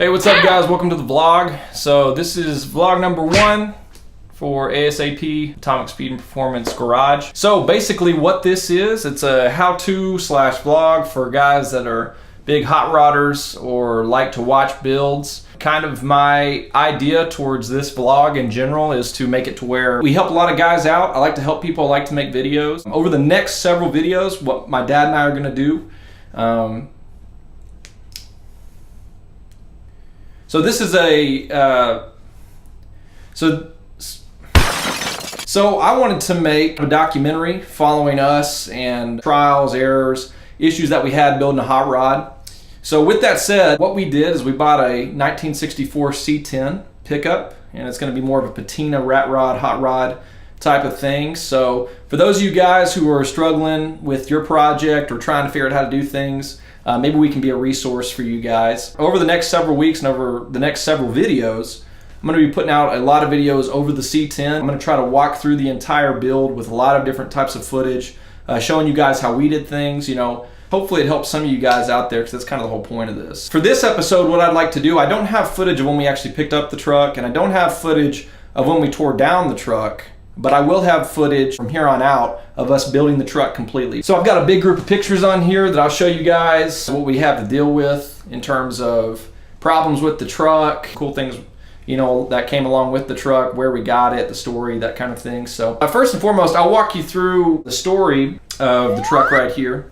Hey, what's up guys? Welcome to the vlog. So this is vlog number 1 for ASAP, Atomic Speed and Performance Garage. So basically what this is, it's a how-to slash vlog for guys that are big hot rodders or like to watch builds. Kind of my idea towards this vlog in general is to make it to where we help a lot of guys out. I like to help people, I like to make videos. Over the next several videos, what my dad and I are gonna do, so this is a, so I wanted to make a documentary following us and trials, errors, issues that we had building a hot rod. So with that said, what we did is we bought a 1964 C10 pickup, and it's going to be more of a patina rat rod, hot rod type of thing. So for those of you guys who are struggling with your project or trying to figure out how to do things, maybe we can be a resource for you guys. Over the next several weeks and over the next several videos, I'm going to be putting out a lot of videos over the C10. I'm going to try to walk through the entire build with a lot of different types of footage, showing you guys how we did things. You know, hopefully it helps some of you guys out there because that's kind of the whole point of this. For this episode, what I'd like to do, I don't have footage of when we actually picked up the truck, and I don't have footage of when we tore down the truck, but I will have footage from here on out of us building the truck completely. So I've got a big group of pictures on here that I'll show you guys what we have to deal with in terms of problems with the truck, cool things, you know, that came along with the truck, where we got it, the story, that kind of thing. So first and foremost, I'll walk you through the story of the truck right here.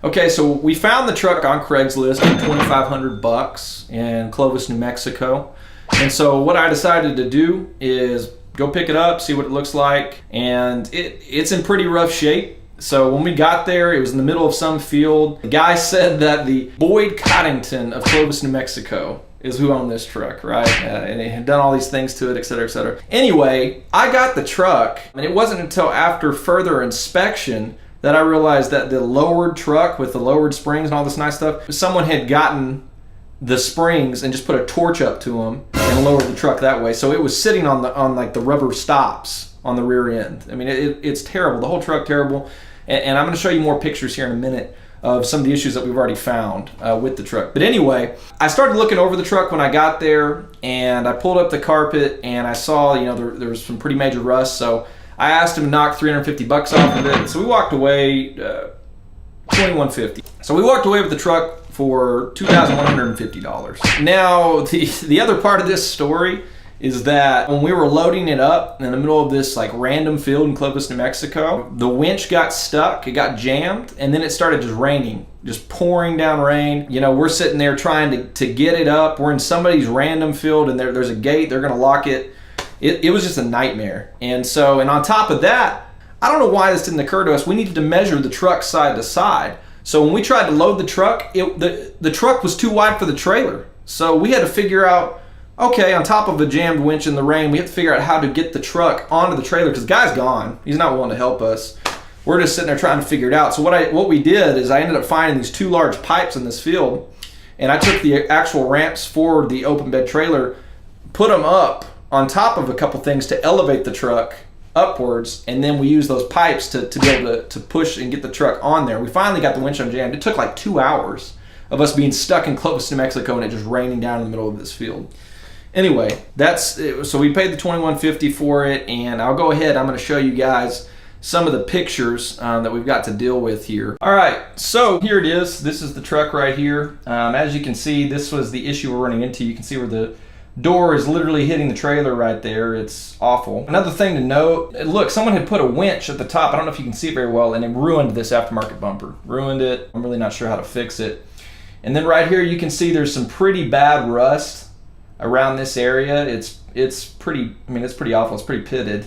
Okay, so we found the truck on Craigslist for $2,500 in Clovis, New Mexico. And so what I decided to do is go pick it up, see what it looks like, and it's in pretty rough shape. So when we got there, it was in the middle of some field. The guy said that the Boyd Coddington of Clovis, New Mexico is who owned this truck, right? And he had done all these things to it, et cetera, et cetera. Anyway, I got the truck, and it wasn't until after further inspection that I realized that the lowered truck with the lowered springs and all this nice stuff, someone had gotten the springs and just put a torch up to them and lowered the truck that way. So it was sitting on like the rubber stops on the rear end. I mean, it's terrible. The whole truck terrible. And I'm going to show you more pictures here in a minute of some of the issues that we've already found with the truck. But anyway, I started looking over the truck when I got there, and I pulled up the carpet and I saw, you know, there was some pretty major rust. So I asked him to knock $350 off of it. So we walked away $2,150. So we walked away with the truck for $2,150. Now, the other part of this story is that when we were loading it up in the middle of this like random field in Clovis, New Mexico, the winch got stuck, it got jammed, and then it started just raining, just pouring down rain. You know, we're sitting there trying to get it up. We're in somebody's random field, and there's a gate, they're gonna lock it. It was just a nightmare. And on top of that, I don't know why this didn't occur to us, we needed to measure the truck side to side. So when we tried to load the truck, the truck was too wide for the trailer. So we had to figure out, okay, on top of a jammed winch in the rain, we had to figure out how to get the truck onto the trailer because the guy's gone. He's not willing to help us. We're just sitting there trying to figure it out. So what we did is I ended up finding these 2 large pipes in this field, and I took the actual ramps for the open bed trailer, put them up on top of a couple things to elevate the truck upwards, and then we used those pipes to be able to push and get the truck on there. We finally got the winch unjammed. It took like 2 hours of us being stuck in Clovis, New Mexico, and it just raining down in the middle of this field. Anyway, so we paid the $2,150 for it, and I'll go ahead, I'm going to show you guys some of the pictures that we've got to deal with here. All right, so here it is. This is the truck right here. As you can see, this was the issue we're running into. You can see where the door is literally hitting the trailer right there. It's awful. Another thing to note, look, someone had put a winch at the top. I don't know if you can see it very well, and it ruined this aftermarket bumper. Ruined it. I'm really not sure how to fix it. And then right here you can see there's some pretty bad rust around this area. It's pretty, I mean, it's pretty awful. It's pretty pitted.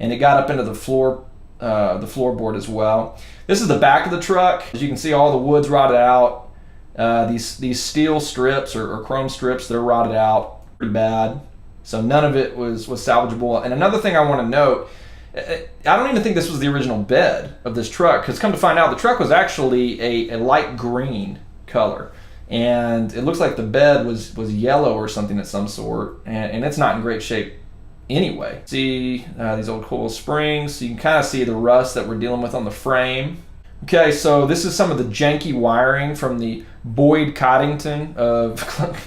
And it got up into the floorboard as well. This is the back of the truck. As you can see, all the wood's rotted out. These steel strips or chrome strips, they're rotted out pretty bad. So none of it was salvageable. And another thing I want to note, I don't even think this was the original bed of this truck, because come to find out, the truck was actually a light green color. And it looks like the bed was yellow or something of some sort, and it's not in great shape anyway. See these old coil springs, so you can kind of see the rust that we're dealing with on the frame. Okay, so this is some of the janky wiring from the Boyd Coddington of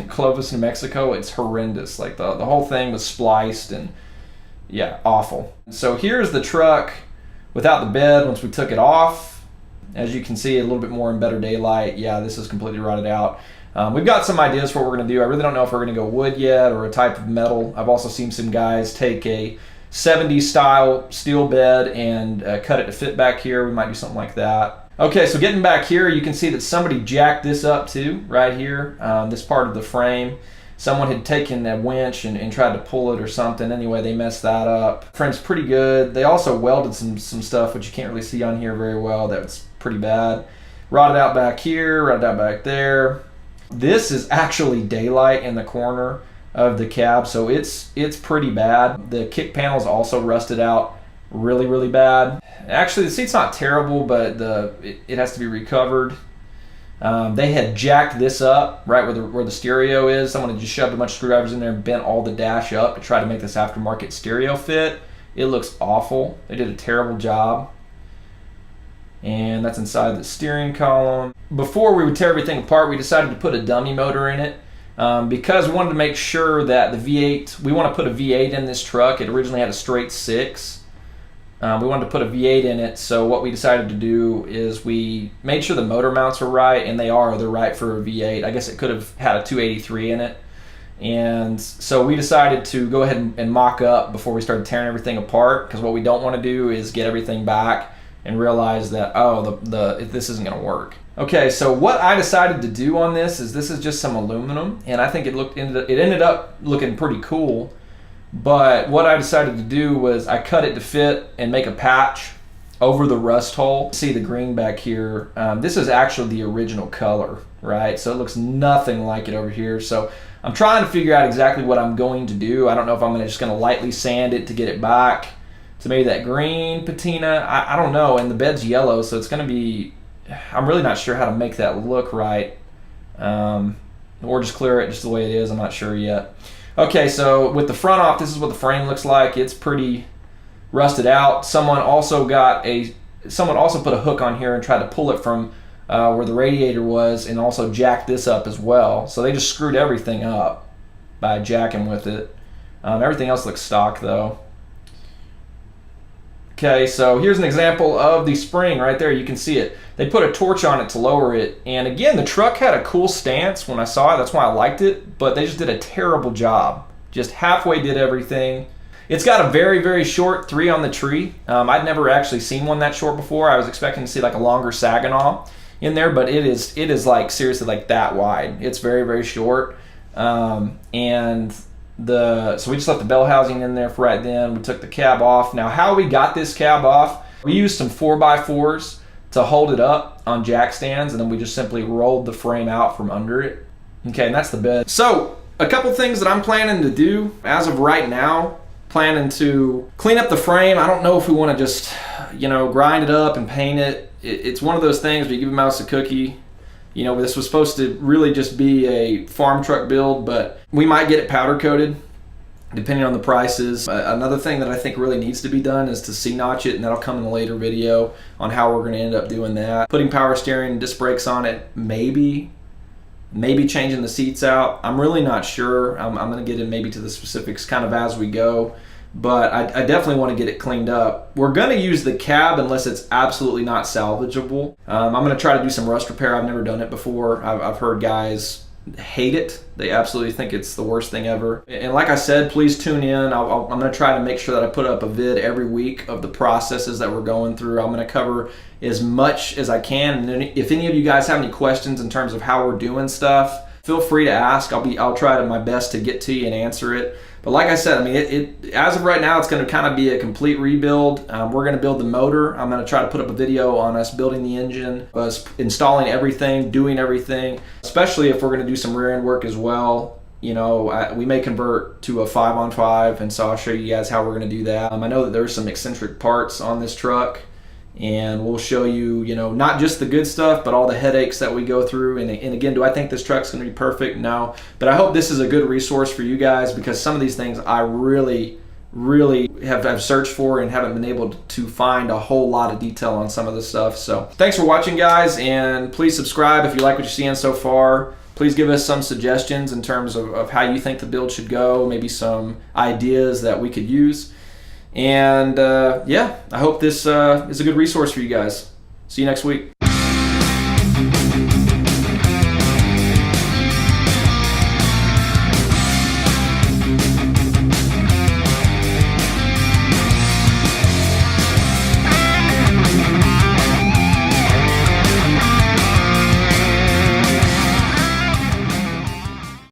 Clovis, New Mexico. It's horrendous. Like the whole thing was spliced and yeah, awful. So here's the truck without the bed once we took it off. As you can see, a little bit more in better daylight. Yeah, this is completely rotted out. We've got some ideas for what we're going to do. I really don't know if we're going to go wood yet or a type of metal. I've also seen some guys take a 70s style steel bed and cut it to fit back here. We might do something like that. Okay, so getting back here, you can see that somebody jacked this up too, right here, this part of the frame. Someone had taken a winch and tried to pull it or something. Anyway, they messed that up. Frame's pretty good. They also welded some stuff, which you can't really see on here very well. That's pretty bad. Rotted out back here, rotted out back there. This is actually daylight in the corner of the cab, so it's pretty bad. The kick panel is also rusted out really, really bad. Actually, the seat's not terrible, but it has to be recovered. They had jacked this up right where the stereo is. Someone had just shoved a bunch of screwdrivers in there and bent all the dash up to try to make this aftermarket stereo fit. It looks awful. They did a terrible job. And that's inside the steering column. Before we would tear everything apart, we decided to put a dummy motor in it because we wanted to make sure that the V8, we want to put a V8 in this truck. It originally had a straight 6. We wanted to put a V8 in it, so what we decided to do is we made sure the motor mounts were right, and they're right for a V8. I guess it could have had a 283 in it. And so we decided to go ahead and mock up before we started tearing everything apart, because what we don't want to do is get everything back and realize that, oh, this isn't going to work. Okay, so what I decided to do on this is just some aluminum, and I think it ended up looking pretty cool. But what I decided to do was I cut it to fit and make a patch over the rust hole. See the green back here. This is actually the original color, right? So it looks nothing like it over here. So I'm trying to figure out exactly what I'm going to do. I don't know if I'm just going to lightly sand it to get it back to maybe that green patina. I don't know. And the bed's yellow, so it's going to be, I'm really not sure how to make that look right. Or just clear it just the way it is. I'm not sure yet. Okay, so with the front off, this is what the frame looks like. It's pretty rusted out. Someone also put a hook on here and tried to pull it from where the radiator was, and also jacked this up as well. So they just screwed everything up by jacking with it. Everything else looks stock though. Okay, so here's an example of the spring right there. You can see it. They put a torch on it to lower it. And again, the truck had a cool stance when I saw it. That's why I liked it. But they just did a terrible job. Just halfway did everything. It's got a very, very short 3 on the tree. I'd never actually seen one that short before. I was expecting to see like a longer Saginaw in there. But it is like seriously like that wide. It's very, very short. So we just left the bell housing in there for right then. We took the cab off. Now how we got this cab off, we used some 4x4s to hold it up on jack stands, and then we just simply rolled the frame out from under it. Okay, and that's the bed. So a couple things that I'm planning to do as of right now. Planning to clean up the frame. I don't know if we want to just, grind it up and paint it. It's one of those things where you give a mouse a cookie. This was supposed to really just be a farm truck build, but we might get it powder coated depending on the prices. Another thing that I think really needs to be done is to C-notch it, and that'll come in a later video on how we're going to end up doing that. Putting power steering and disc brakes on it, maybe changing the seats out. I'm really not sure. I'm going to get in maybe to the specifics kind of as we go. But I definitely want to get it cleaned up. We're going to use the cab unless it's absolutely not salvageable. I'm going to try to do some rust repair. I've never done it before. I've heard guys hate it. They absolutely think it's the worst thing ever. And like I said, please tune in. I'm going to try to make sure that I put up a vid every week of the processes that we're going through. I'm going to cover as much as I can. And if any of you guys have any questions in terms of how we're doing stuff, feel free to ask. I'll try my best to get to you and answer it. But like I said, as of right now, it's going to kind of be a complete rebuild. We're going to build the motor. I'm going to try to put up a video on us building the engine, us installing everything, doing everything, especially if we're going to do some rear end work as well. We may convert to a 5-on-5, and so I'll show you guys how we're going to do that. I know that there's some eccentric parts on this truck, and we'll show you, not just the good stuff, but all the headaches that we go through. And again, do I think this truck's going to be perfect? No. But I hope this is a good resource for you guys, because some of these things I really really have searched for and haven't been able to find a whole lot of detail on some of this stuff. So thanks for watching, guys, and please subscribe if you like what you're seeing so far. Please give us some suggestions in terms of how you think the build should go, maybe some ideas that we could use. And yeah, I hope this is a good resource for you guys. See you next week.